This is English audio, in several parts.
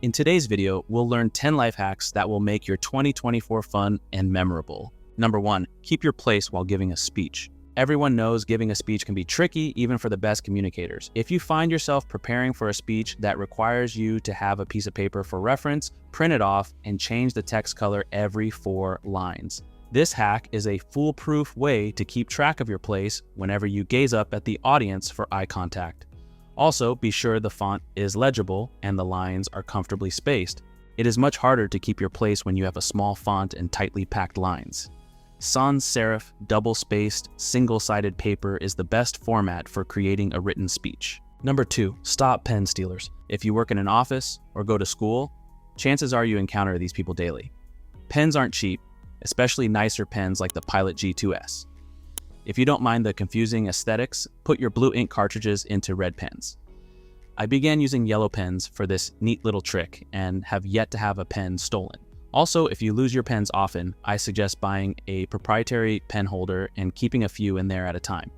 In today's video, we'll learn 10 life hacks that will make your 2024 fun and memorable. Number 1, keep your place while giving a speech. Everyone knows giving a speech can be tricky even for the best communicators. If you find yourself preparing for a speech that requires you to have a piece of paper for reference, print it off and change the text color every 4 lines. This hack is a foolproof way to keep track of your place whenever you gaze up at the audience for eye contact. Also, be sure the font is legible and the lines are comfortably spaced. It is much harder to keep your place when you have a small font and tightly packed lines. Sans serif, double-spaced, single-sided paper is the best format for creating a written speech. Number 2, stop pen stealers. If you work in an office or go to school, chances are you encounter these people daily. Pens aren't cheap, especially nicer pens like the Pilot G2S. If you don't mind the confusing aesthetics, put your blue ink cartridges into red pens. I began using yellow pens for this neat little trick and have yet to have a pen stolen. Also, if you lose your pens often, I suggest buying a proprietary pen holder and keeping a few in there at a time.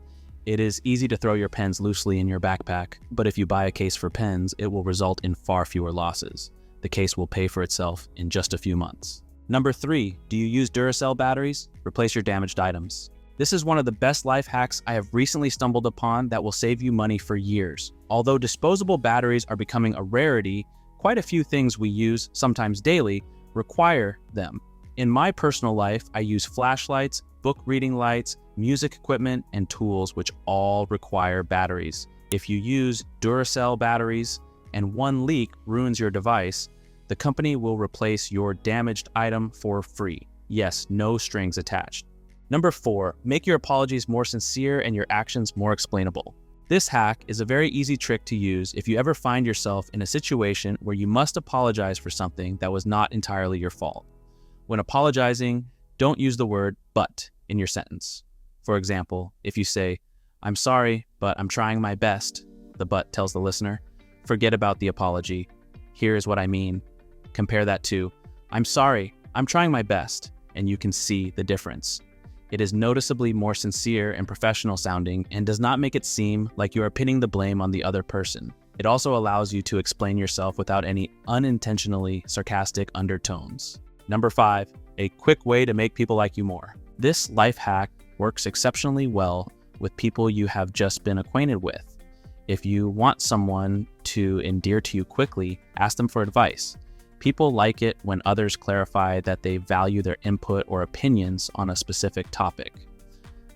It is easy to throw your pens loosely in your backpack, but if you buy a case for pens, it will result in far fewer losses. The case will pay for itself in just a few months. Number 3, do you use Duracell batteries? Replace your damaged items. This is one of the best life hacks I have recently stumbled upon that will save you money for years. Although disposable batteries are becoming a rarity, quite a few things we use, sometimes daily, require them. In my personal life, I use flashlights, book reading lights, music equipment, and tools which all require batteries. If you use Duracell batteries and one leak ruins your device, the company will replace your damaged item for free. Yes, no strings attached. Number 4, make your apologies more sincere and your actions more explainable. This hack is a very easy trick to use if you ever find yourself in a situation where you must apologize for something that was not entirely your fault. When apologizing, don't use the word "but" in your sentence. For example, if you say, "I'm sorry, but I'm trying my best," the "but" tells the listener, forget about the apology. Here's what I mean. Compare that to, "I'm sorry, I'm trying my best," and you can see the difference. It is noticeably more sincere and professional sounding and does not make it seem like you are pinning the blame on the other person. It also allows you to explain yourself without any unintentionally sarcastic undertones. Number 5, a quick way to make people like you more. This life hack works exceptionally well with people you have just been acquainted with. If you want someone to endear to you quickly, ask them for advice. People like it when others clarify that they value their input or opinions on a specific topic.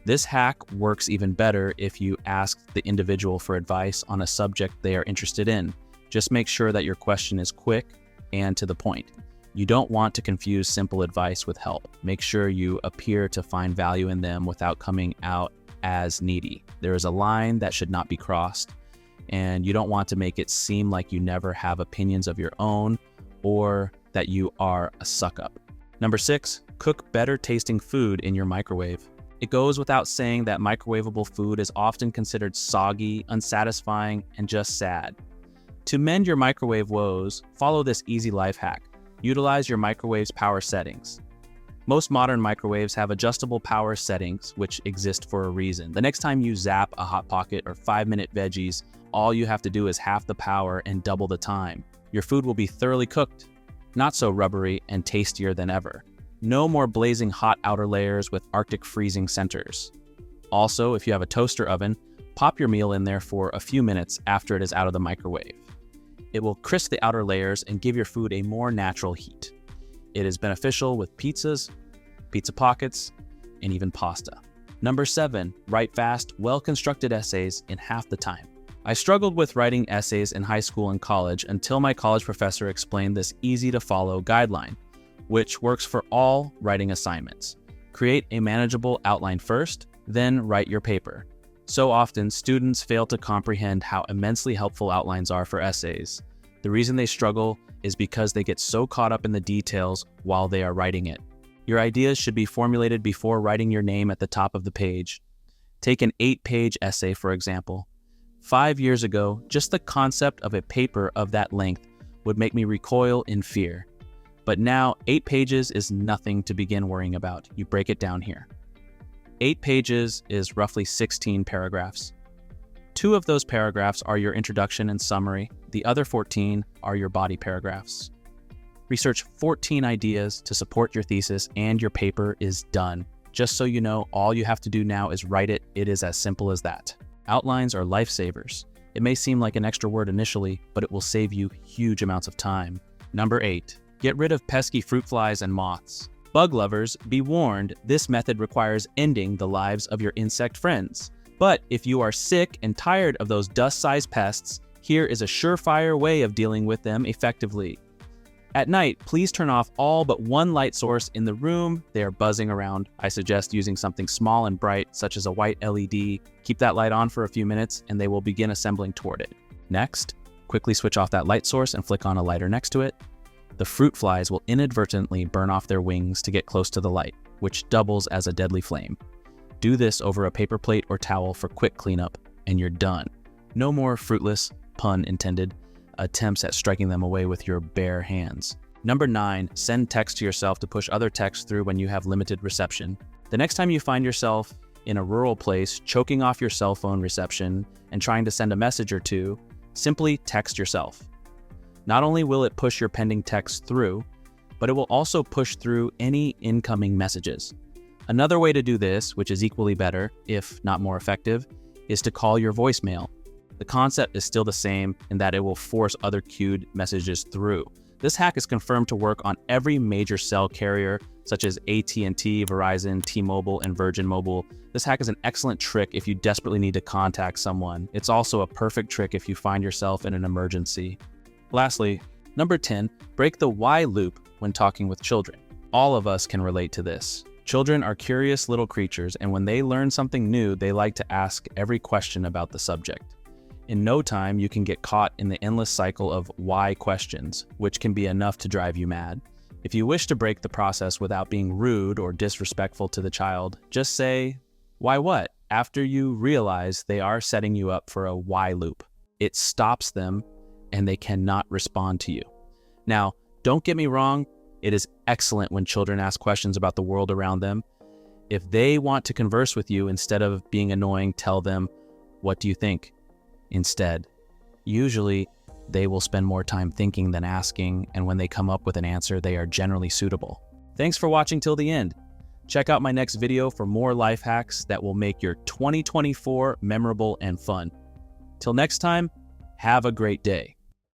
This hack works even better if you ask the individual for advice on a subject they are interested in. Just make sure that your question is quick and to the point. You don't want to confuse simple advice with help. Make sure you appear to find value in them without coming out as needy. There is a line that should not be crossed, and you don't want to make it seem like you never have opinions of your own or that you are a suck-up. Number 6, cook better tasting food in your microwave. It goes without saying that microwavable food is often considered soggy, unsatisfying, and just sad. To mend your microwave woes, follow this easy life hack. Utilize your microwave's power settings. Most modern microwaves have adjustable power settings, which exist for a reason. The next time you zap a Hot Pocket or 5-minute veggies, all you have to do is half the power and double the time. Your food will be thoroughly cooked, not so rubbery and tastier than ever. No more blazing hot outer layers with Arctic freezing centers. Also, if you have a toaster oven, pop your meal in there for a few minutes after it is out of the microwave. It will crisp the outer layers and give your food a more natural heat. It is beneficial with pizzas, pizza pockets, and even pasta. Number 7, write fast, well-constructed essays in half the time. I struggled with writing essays in high school and college until my college professor explained this easy-to-follow guideline, which works for all writing assignments. Create a manageable outline first, then write your paper. So often, students fail to comprehend how immensely helpful outlines are for essays. The reason they struggle is because they get so caught up in the details while they are writing it. Your ideas should be formulated before writing your name at the top of the page. Take an 8-page essay, for example. 5 years ago, just the concept of a paper of that length would make me recoil in fear. But now, 8 pages is nothing to begin worrying about. You break it down here. 8 pages is roughly 16 paragraphs. 2 of those paragraphs are your introduction and summary. The other 14 are your body paragraphs. Research 14 ideas to support your thesis and your paper is done. Just so you know, all you have to do now is write it. It is as simple as that. Outlines are lifesavers. It may seem like an extra word initially, but it will save you huge amounts of time. Number 8, get rid of pesky fruit flies and moths. Bug lovers, be warned, this method requires ending the lives of your insect friends. But if you are sick and tired of those dust-sized pests, here is a surefire way of dealing with them effectively. At night, please turn off all but one light source in the room they are buzzing around. I suggest using something small and bright, such as a white LED. Keep that light on for a few minutes and they will begin assembling toward it. Next, quickly switch off that light source and flick on a lighter next to it. The fruit flies will inadvertently burn off their wings to get close to the light, which doubles as a deadly flame. Do this over a paper plate or towel for quick cleanup, and you're done. No more fruitless, pun intended, attempts at striking them away with your bare hands. Number 9, send text to yourself to push other texts through when you have limited reception. The next time you find yourself in a rural place choking off your cell phone reception and trying to send a message or two, simply text yourself. Not only will it push your pending text through, but it will also push through any incoming messages. Another way to do this, which is equally better, if not more effective, is to call your voicemail. The concept is still the same in that it will force other queued messages through. This hack is confirmed to work on every major cell carrier, such as AT&T, Verizon, T-Mobile, and Virgin Mobile. This hack is an excellent trick if you desperately need to contact someone. It's also a perfect trick if you find yourself in an emergency. Lastly, number 10, break the why loop when talking with children. All of us can relate to this. Children are curious little creatures, and when they learn something new, they like to ask every question about the subject. In no time, you can get caught in the endless cycle of why questions, which can be enough to drive you mad. If you wish to break the process without being rude or disrespectful to the child, just say, "Why what?" after you realize they are setting you up for a why loop. It stops them and they cannot respond to you. Now, don't get me wrong, it is excellent when children ask questions about the world around them. If they want to converse with you, instead of being annoying, tell them, "What do you think?" instead. Usually, they will spend more time thinking than asking, and when they come up with an answer, they are generally suitable. Thanks for watching till the end. Check out my next video for more life hacks that will make your 2024 memorable and fun. Till next time, have a great day.